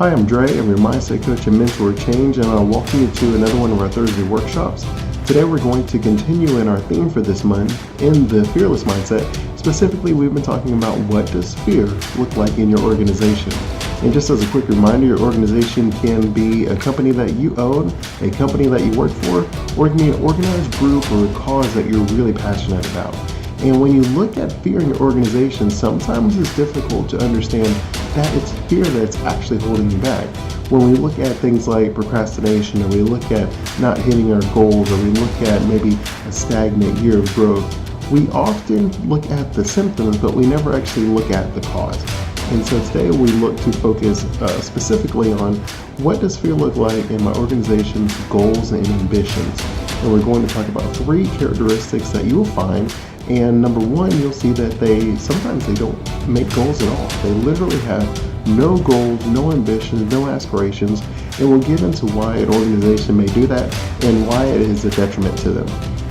Hi, I'm Dre. I'm your mindset coach and mentor of change, and I'll welcome you to another one of our Thursday workshops. Today we're going to continue in our theme for this month in the fearless mindset. Specifically, we've been talking about what does fear look like in your organization. And just as a quick reminder, your organization can be a company that you own, a company that you work for, or it can be an organized group or a cause that you're really passionate about. And when you look at fear in your organization, sometimes it's difficult to understand that it's fear that's actually holding you back. When we look at things like procrastination, or we look at not hitting our goals, or we look at maybe a stagnant year of growth, we often look at the symptoms, but we never actually look at the cause. And so today we look to focus specifically on what does fear look like in my organization's goals and ambitions. And we're going to talk about 3 characteristics that you will find. And number 1, you'll see that sometimes they don't make goals at all. They literally have no goals, no ambitions, no aspirations. And we'll get into why an organization may do that and why it is a detriment to them.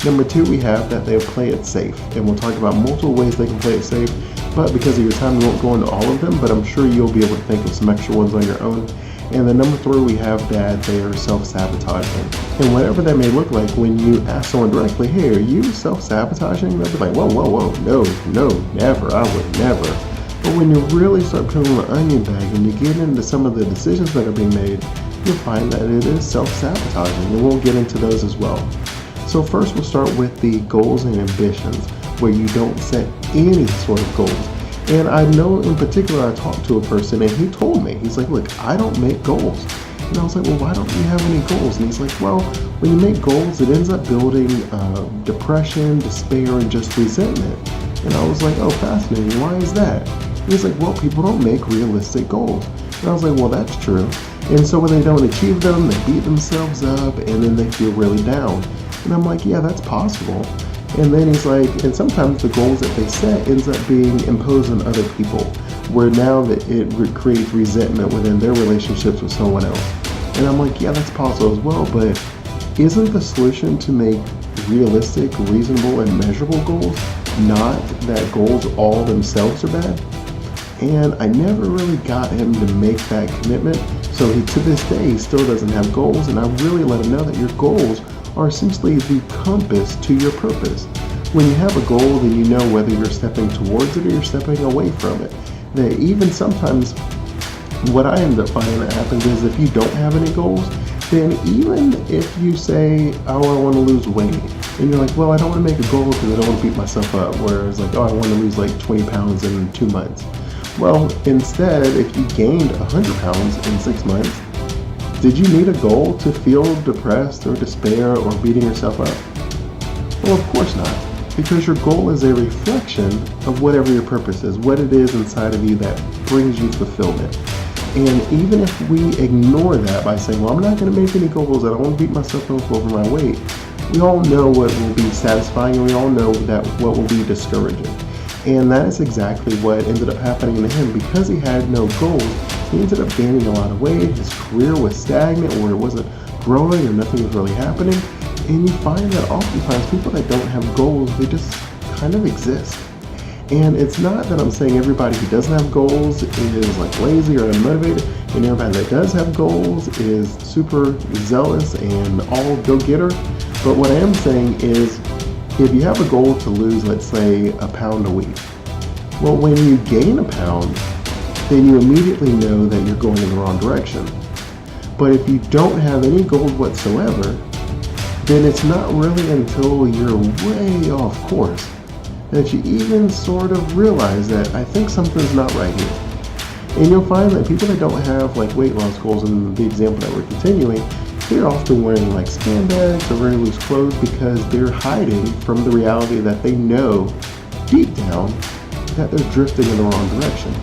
Number 2, we have that they play it safe. And we'll talk about multiple ways they can play it safe. But because of your time, we won't go into all of them, but I'm sure you'll be able to think of some extra ones on your own. And then number 3, we have that they are self-sabotaging. And whatever that may look like, when you ask someone directly, hey, are you self-sabotaging? They'll be like, whoa, no, never, I would never. But when you really start peeling the onion back and you get into some of the decisions that are being made, you'll find that it is self-sabotaging, and we'll get into those as well. So first, we'll start with the goals and ambitions, where you don't set any sort of goals. And I know in particular, I talked to a person and he told me, he's like, look, I don't make goals. And I was like, well, why don't you have any goals? And he's like, well, when you make goals, it ends up building depression, despair, and just resentment. And I was like, oh, fascinating. Why is that? And he's like, well, people don't make realistic goals. And I was like, well, that's true. And so when they don't achieve them, they beat themselves up and then they feel really down. And I'm like, yeah, that's possible. And then he's like, and sometimes the goals that they set ends up being imposed on other people, where now that it creates resentment within their relationships with someone else. And I'm like, yeah, that's possible as well, but isn't the solution to make realistic, reasonable, and measurable goals, not that goals all themselves are bad? And I never really got him to make that commitment. So to this day, he still doesn't have goals, and I really let him know that your goals are essentially the compass to your purpose. When you have a goal, then you know whether you're stepping towards it or you're stepping away from it. That even sometimes, what I end up finding that happens is if you don't have any goals, then even if you say, oh, I want to lose weight, and you're like, well, I don't want to make a goal because I don't want to beat myself up, whereas like, oh, I want to lose like 20 pounds in 2 months. Well, instead, if you gained 100 pounds in 6 months, did you need a goal to feel depressed or despair or beating yourself up? Well, of course not, because your goal is a reflection of whatever your purpose is, what it is inside of you that brings you fulfillment. And even if we ignore that by saying, well, I'm not going to make any goals, I don't want to beat myself up over my weight, we all know what will be satisfying, and we all know that what will be discouraging. And that is exactly what ended up happening to him. Because he had no goals, he ended up gaining a lot of weight. His career was stagnant, or it wasn't growing, or nothing was really happening. And you find that oftentimes people that don't have goals, they just kind of exist. And it's not that I'm saying everybody who doesn't have goals is like lazy or unmotivated, and everybody that does have goals is super zealous and all go-getter. But what I am saying is, if you have a goal to lose, let's say, a pound a week, well, when you gain a pound, then you immediately know that you're going in the wrong direction. But if you don't have any goals whatsoever, then it's not really until you're way off course that you even sort of realize that I think something's not right here. And you'll find that people that don't have like weight loss goals, in the example that we're continuing, they're often wearing like spandex or very loose clothes because they're hiding from the reality that they know deep down that they're drifting in the wrong direction.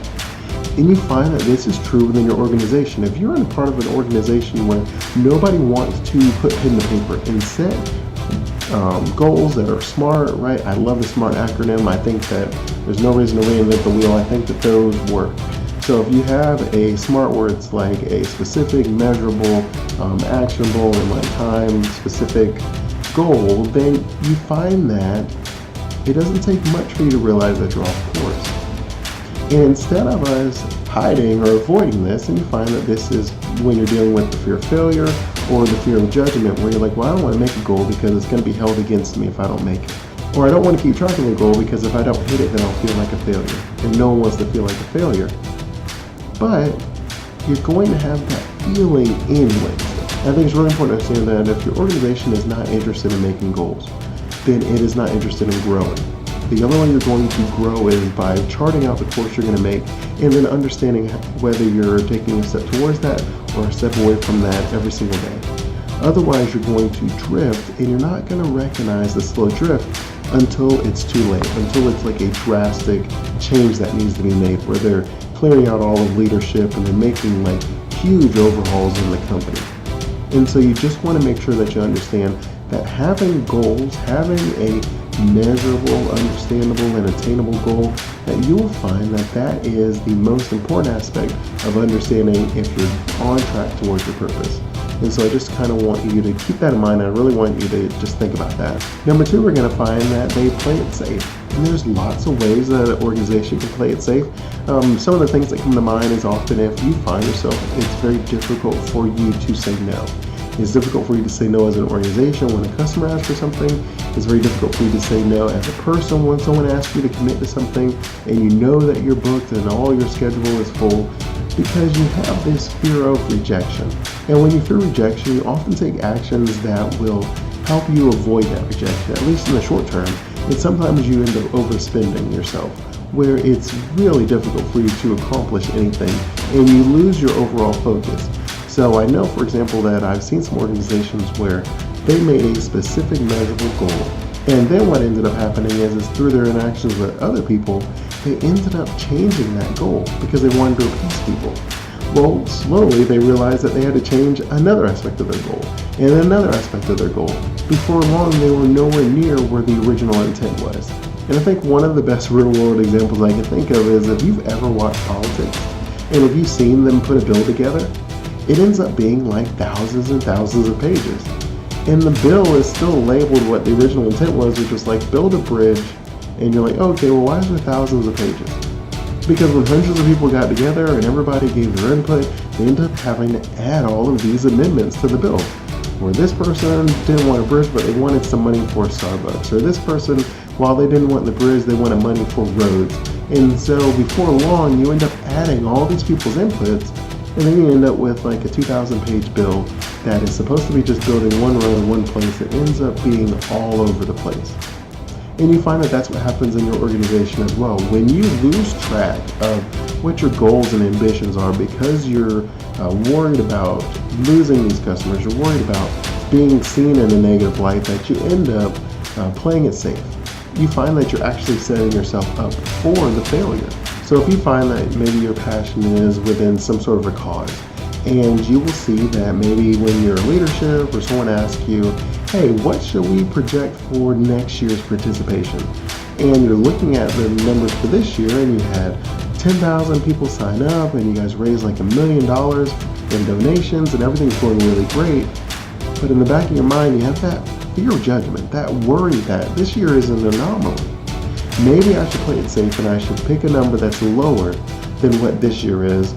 And you find that this is true within your organization. If you're in part of an organization where nobody wants to put pen to paper and set goals that are SMART, right? I love the SMART acronym. I think that there's no reason to reinvent the wheel. I think that those work. So if you have a SMART where it's like a specific, measurable, actionable, and like time specific goal, then you find that it doesn't take much for you to realize that you're off course. And instead of us hiding or avoiding this, and you find that this is when you're dealing with the fear of failure or the fear of judgment, where you're like, well, I don't want to make a goal because it's going to be held against me if I don't make it. Or I don't want to keep track of a goal because if I don't hit it, then I'll feel like a failure. And no one wants to feel like a failure. But you're going to have that feeling anyways. I think it's really important to understand that if your organization is not interested in making goals, then it is not interested in growing. The only way you're going to grow is by charting out the course you're going to make and then understanding whether you're taking a step towards that or a step away from that every single day. Otherwise, you're going to drift, and you're not going to recognize the slow drift until it's too late, until it's like a drastic change that needs to be made, where they're clearing out all of leadership and they're making like huge overhauls in the company. And so you just want to make sure that you understand that having goals, having a measurable, understandable, and attainable goal, that you will find that that is the most important aspect of understanding if you're on track towards your purpose. And so I just kind of want you to keep that in mind. I really want you to just think about that. Number two, we're going to find that they play it safe. And there's lots of ways that an organization can play it safe. Some of the things that come to mind is often if you find yourself, it's very difficult for you to say no. It's difficult for you to say no as an organization when a customer asks for something. It's very difficult for you to say no as a person when someone asks you to commit to something and you know that you're booked and all your schedule is full, because you have this fear of rejection. And when you fear rejection, you often take actions that will help you avoid that rejection, at least in the short term. And sometimes you end up overspending yourself, where it's really difficult for you to accomplish anything and you lose your overall focus. So I know, for example, that I've seen some organizations where they made a specific measurable goal, and then what ended up happening is through their interactions with other people, they ended up changing that goal because they wanted to appease people. Well, slowly they realized that they had to change another aspect of their goal and another aspect of their goal. Before long, they were nowhere near where the original intent was. And I think one of the best real-world examples I can think of is if you've ever watched politics, and if you've seen them put a bill together, it ends up being like thousands and thousands of pages. And the bill is still labeled what the original intent was, which was like build a bridge, and you're like, okay, well, why is there thousands of pages? Because when hundreds of people got together and everybody gave their input, they ended up having to add all of these amendments to the bill. Where this person didn't want a bridge, but they wanted some money for Starbucks. Or this person, while they didn't want the bridge, they wanted money for roads. And so before long, you end up adding all these people's inputs, and then you end up with like a 2,000-page bill that is supposed to be just building one road in one place. It ends up being all over the place. And you find that that's what happens in your organization as well. When you lose track of what your goals and ambitions are because you're worried about losing these customers, you're worried about being seen in a negative light, that you end up playing it safe. You find that you're actually setting yourself up for the failure. So if you find that maybe your passion is within some sort of a cause, and you will see that maybe when you're in leadership or someone asks you, hey, what should we project for next year's participation? And you're looking at the numbers for this year and you had 10,000 people sign up and you guys raised like $1 million in donations and everything's going really great. But in the back of your mind, you have that fear of judgment, that worry that this year is an anomaly. Maybe I should play it safe and I should pick a number that's lower than what this year is,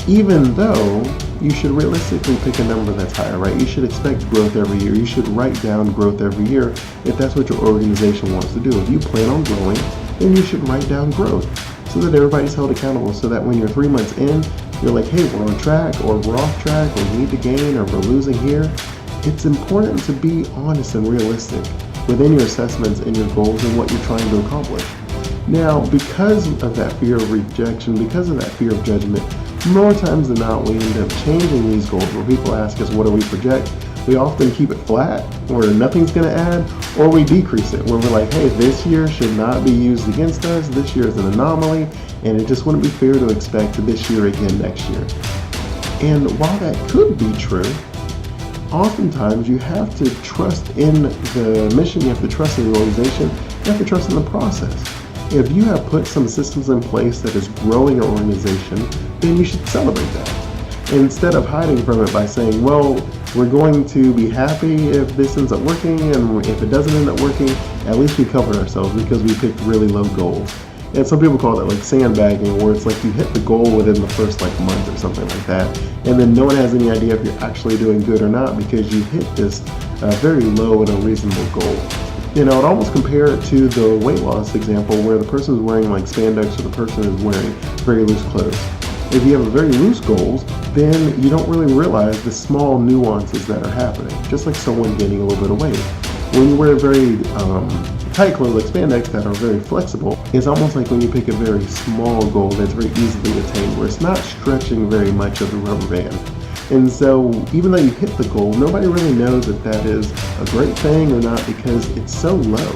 even though you should realistically pick a number that's higher, right? You should expect growth every year. You should write down growth every year if that's what your organization wants to do. If you plan on growing, then you should write down growth so that everybody's held accountable, so that when you're 3 months in, you're like, hey, we're on track, or we're off track, or we need to gain, or we're losing here. It's important to be honest and realistic within your assessments and your goals and what you're trying to accomplish. Now, because of that fear of rejection, because of that fear of judgment, more times than not, we end up changing these goals where people ask us, what do we project? We often keep it flat, where nothing's going to add, or we decrease it, where we're like, hey, this year should not be used against us. This year is an anomaly, and it just wouldn't be fair to expect this year again next year. And while that could be true, oftentimes you have to trust in the mission, you have to trust in the organization, you have to trust in the process. If you have put some systems in place that is growing your organization, then you should celebrate that. Instead of hiding from it by saying, well, we're going to be happy if this ends up working, and if it doesn't end up working, at least we covered ourselves because we picked really low goals. And some people call that like sandbagging, where it's like you hit the goal within the first like month or something like that, and then no one has any idea if you're actually doing good or not because you hit this very low and unreasonable goal. I'd almost compare it to the weight loss example where the person is wearing like spandex or the person is wearing very loose clothes. If you have a very loose goals, then you don't really realize the small nuances that are happening, just like someone gaining a little bit of weight. When you wear very tight clothes like spandex that are very flexible, it's almost like when you pick a very small goal that's very easily attained, where it's not stretching very much of the rubber band. And so even though you hit the goal, nobody really knows if that is a great thing or not because it's so low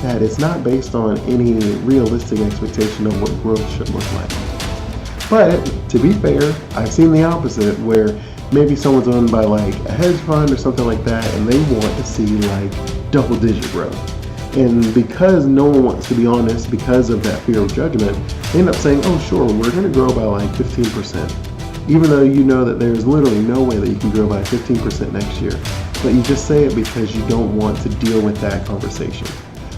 that it's not based on any realistic expectation of what growth should look like. But to be fair, I've seen the opposite where maybe someone's owned by like a hedge fund or something like that and they want to see like double-digit growth. And because no one wants to be honest because of that fear of judgment, they end up saying, oh sure, we're going to grow by like 15%. Even though you know that there's literally no way that you can grow by 15% next year. But you just say it because you don't want to deal with that conversation.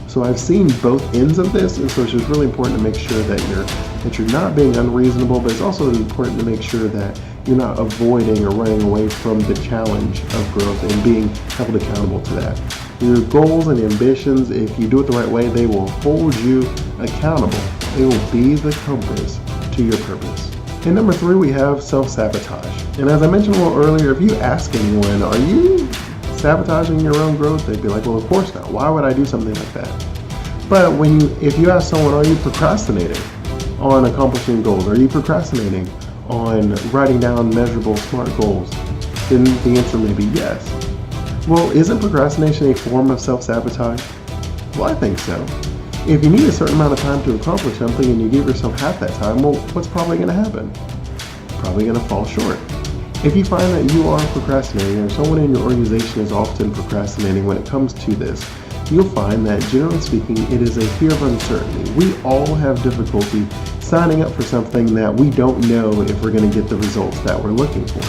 So I've seen both ends of this, and so it's just really important to make sure that you're not being unreasonable, but it's also important to make sure that you're not avoiding or running away from the challenge of growth and being held accountable to that. Your goals and ambitions, if you do it the right way, they will hold you accountable. They will be the compass to your purpose. And number 3, we have self-sabotage. And as I mentioned a little earlier, if you ask anyone, are you sabotaging your own growth? They'd be like, well, of course not. Why would I do something like that? But if you ask someone, are you procrastinating on accomplishing goals? Are you procrastinating on writing down measurable, smart goals? Then the answer may be yes. Well, isn't procrastination a form of self-sabotage? Well, I think so. If you need a certain amount of time to accomplish something and you give yourself half that time, well, what's probably going to happen? Probably going to fall short. If you find that you are procrastinating or someone in your organization is often procrastinating when it comes to this, you'll find that generally speaking, it is a fear of uncertainty. We all have difficulty signing up for something that we don't know if we're going to get the results that we're looking for.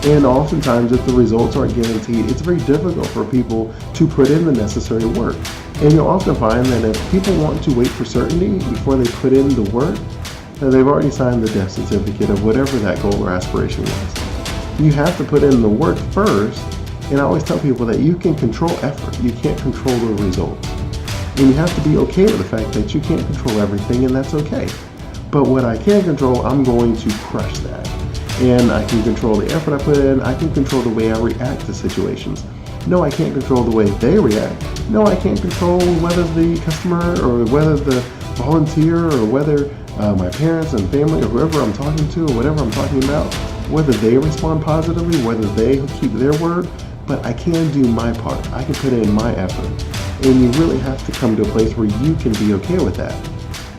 And oftentimes, if the results aren't guaranteed, it's very difficult for people to put in the necessary work. And you'll often find that if people want to wait for certainty before they put in the work, then they've already signed the death certificate of whatever that goal or aspiration was. You have to put in the work first, and I always tell people that you can control effort, you can't control the results. And you have to be okay with the fact that you can't control everything, and that's okay. But what I can control, I'm going to crush that. And I can control the effort I put in, I can control the way I react to situations. No, I can't control the way they react. No, I can't control whether the customer or whether the volunteer or whether my parents and family or whoever I'm talking to or whatever I'm talking about, whether they respond positively, whether they keep their word, but I can do my part. I can put in my effort. And you really have to come to a place where you can be okay with that.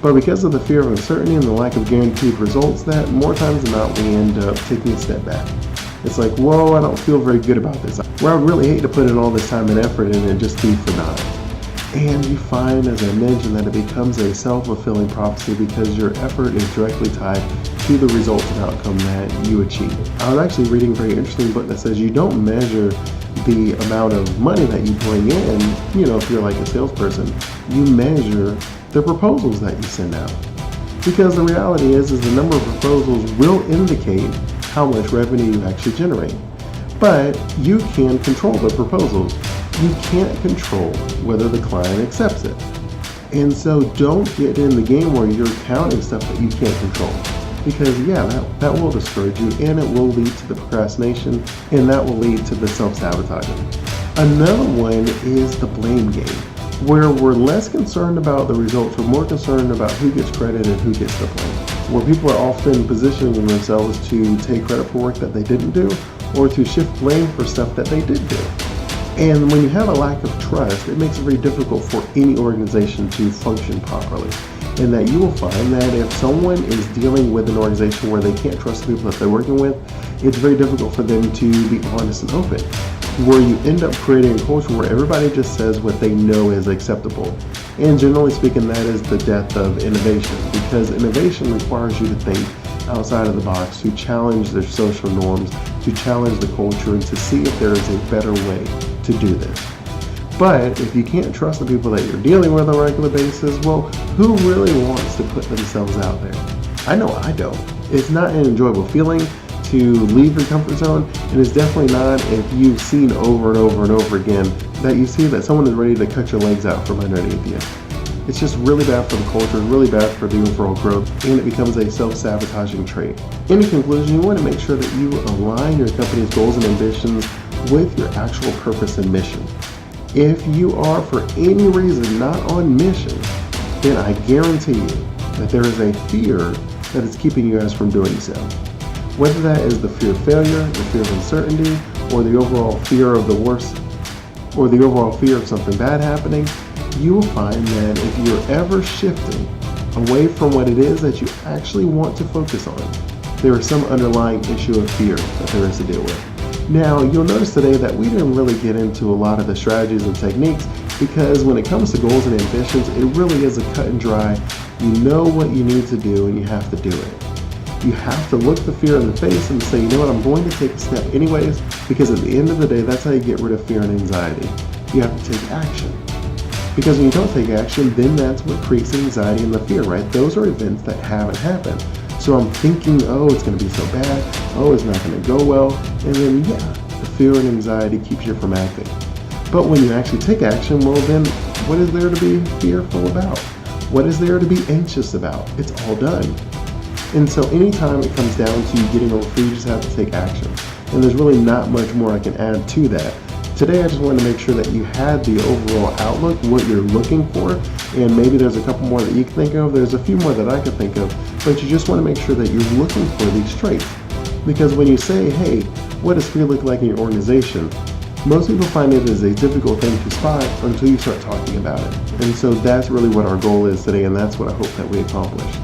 But because of the fear of uncertainty and the lack of guaranteed results, that more times than not, we end up taking a step back. It's like, whoa, I don't feel very good about this. Where I would really hate to put in all this time and effort in and just be for naught. And you find, as I mentioned, that it becomes a self-fulfilling prophecy because your effort is directly tied to the results and outcome that you achieve. I was actually reading a very interesting book that says you don't measure the amount of money that you bring in, if you're like a salesperson, you measure the proposals that you send out. Because the reality is the number of proposals will indicate how much revenue you actually generate. But you can control the proposals. You can't control whether the client accepts it. And so don't get in the game where you're counting stuff that you can't control. Because that will discourage you and it will lead to the procrastination and that will lead to the self-sabotaging. Another one is the blame game, where we're less concerned about the results, we're more concerned about who gets credit and who gets the blame. Where people are often positioning themselves to take credit for work that they didn't do or to shift blame for stuff that they did do. And when you have a lack of trust, it makes it very difficult for any organization to function properly. And that you will find that if someone is dealing with an organization where they can't trust the people that they're working with, it's very difficult for them to be honest and open. Where you end up creating a culture where everybody just says what they know is acceptable. And generally speaking, that is the death of innovation, because innovation requires you to think outside of the box, to challenge their social norms, to challenge the culture, and to see if there is a better way to do this. But if you can't trust the people that you're dealing with on a regular basis, well, who really wants to put themselves out there? I know I don't. It's not an enjoyable feeling to leave your comfort zone, and it's definitely not if you've seen over and over and over again that you see that someone is ready to cut your legs out from underneath you. It's just really bad for the culture, really bad for the overall growth, and it becomes a self-sabotaging trait. In conclusion, you want to make sure that you align your company's goals and ambitions with your actual purpose and mission. If you are for any reason not on mission, then I guarantee you that there is a fear that is keeping you guys from doing so. Whether that is the fear of failure, the fear of uncertainty, or the overall fear of the worst, or the overall fear of something bad happening, you will find that if you're ever shifting away from what it is that you actually want to focus on, there is some underlying issue of fear that there is to deal with. Now, you'll notice today that we didn't really get into a lot of the strategies and techniques because when it comes to goals and ambitions, it really is a cut and dry. You know what you need to do and you have to do it. You have to look the fear in the face and say, you know what, I'm going to take a step anyways, because at the end of the day, that's how you get rid of fear and anxiety. You have to take action. Because when you don't take action, then that's what creates the anxiety and the fear, right? Those are events that haven't happened. So I'm thinking, oh, it's going to be so bad. Oh, it's not going to go well. And then, yeah, the fear and anxiety keeps you from acting. But when you actually take action, well, then what is there to be fearful about? What is there to be anxious about? It's all done. And so anytime it comes down to you getting over fear, you just have to take action. And there's really not much more I can add to that. Today, I just wanted to make sure that you had the overall outlook, what you're looking for, and maybe there's a couple more that you can think of. There's a few more that I could think of, but you just want to make sure that you're looking for these traits. Because when you say, hey, what does fear look like in your organization? Most people find it is a difficult thing to spot until you start talking about it. And so that's really what our goal is today, and that's what I hope that we accomplish.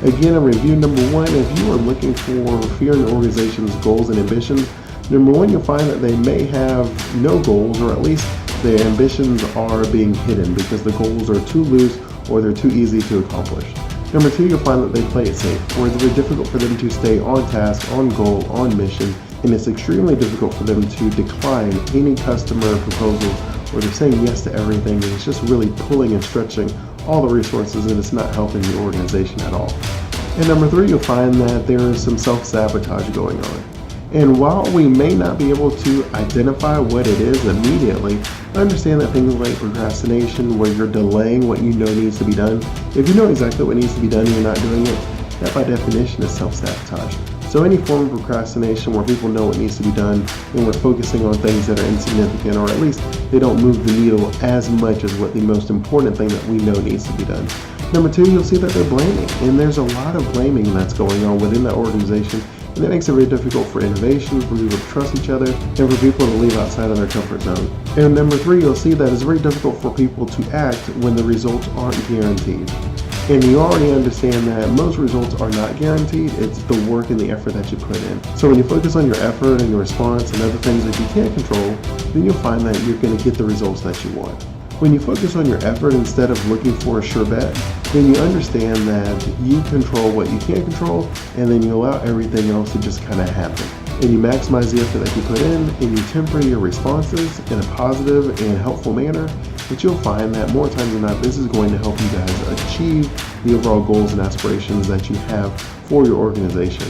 Again, in review number one, if you are looking for fear in your organization's goals and ambitions, number one, you'll find that they may have no goals, or at least their ambitions are being hidden because the goals are too loose or they're too easy to accomplish. Number two, you'll find that they play it safe, or it's very difficult for them to stay on task, on goal, on mission, and it's extremely difficult for them to decline any customer proposal, or they're saying yes to everything, and it's just really pulling and stretching all the resources, and it's not helping the organization at all. And number three, you'll find that there is some self-sabotage going on. And while we may not be able to identify what it is immediately, understand that things like procrastination, where you're delaying what you know needs to be done, if you know exactly what needs to be done and you're not doing it, that by definition is self-sabotage. So any form of procrastination where people know what needs to be done and we're focusing on things that are insignificant, or at least they don't move the needle as much as what the most important thing that we know needs to be done. Number two, you'll see that they're blaming, and there's a lot of blaming that's going on within that organization, and that makes it very difficult for innovation, for people to trust each other, and for people to leave outside of their comfort zone. And number three, you'll see that it's very difficult for people to act when the results aren't guaranteed. And you already understand that most results are not guaranteed. It's the work and the effort that you put in. So when you focus on your effort and your response and other things that you can't control, then you'll find that you're going to get the results that you want. When you focus on your effort instead of looking for a sure bet, then you understand that you control what you can't control, and then you allow everything else to just kind of happen. And you maximize the effort that you put in, and you temper your responses in a positive and helpful manner, but you'll find that more times than not, this is going to help you guys achieve the overall goals and aspirations that you have for your organization.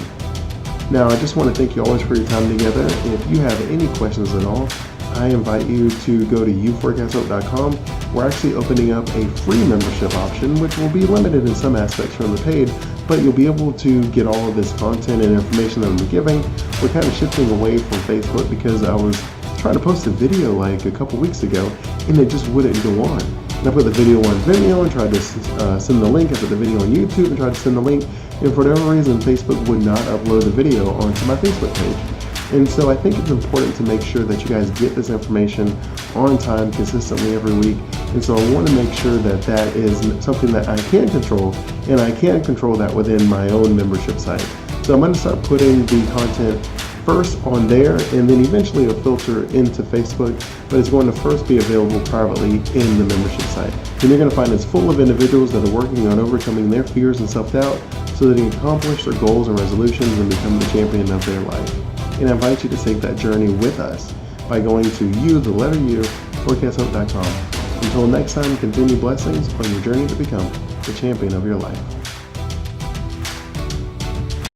Now, I just want to thank you always for your time together. If you have any questions at all, I invite you to go to youforecasthope.com. We're actually opening up a free membership option, which will be limited in some aspects from the paid, but you'll be able to get all of this content and information that I'm giving. We're kind of shifting away from Facebook because I was trying to post a video like a couple weeks ago, and it just wouldn't go on. And I put the video on Vimeo and tried to send the link. I put the video on YouTube and tried to send the link, and for whatever reason, Facebook would not upload the video onto my Facebook page. And so I think it's important to make sure that you guys get this information on time, consistently every week. And so I want to make sure that that is something that I can control, and I can control that within my own membership site. So I'm going to start putting the content first on there, and then eventually it'll filter into Facebook, but it's going to first be available privately in the membership site. And you're going to find it's full of individuals that are working on overcoming their fears and self-doubt so that they can accomplish their goals and resolutions and become the champion of their life. And I invite you to take that journey with us by going to U, the letter U, forecasthope.com. Until next time, continue blessings on your journey to become the champion of your life.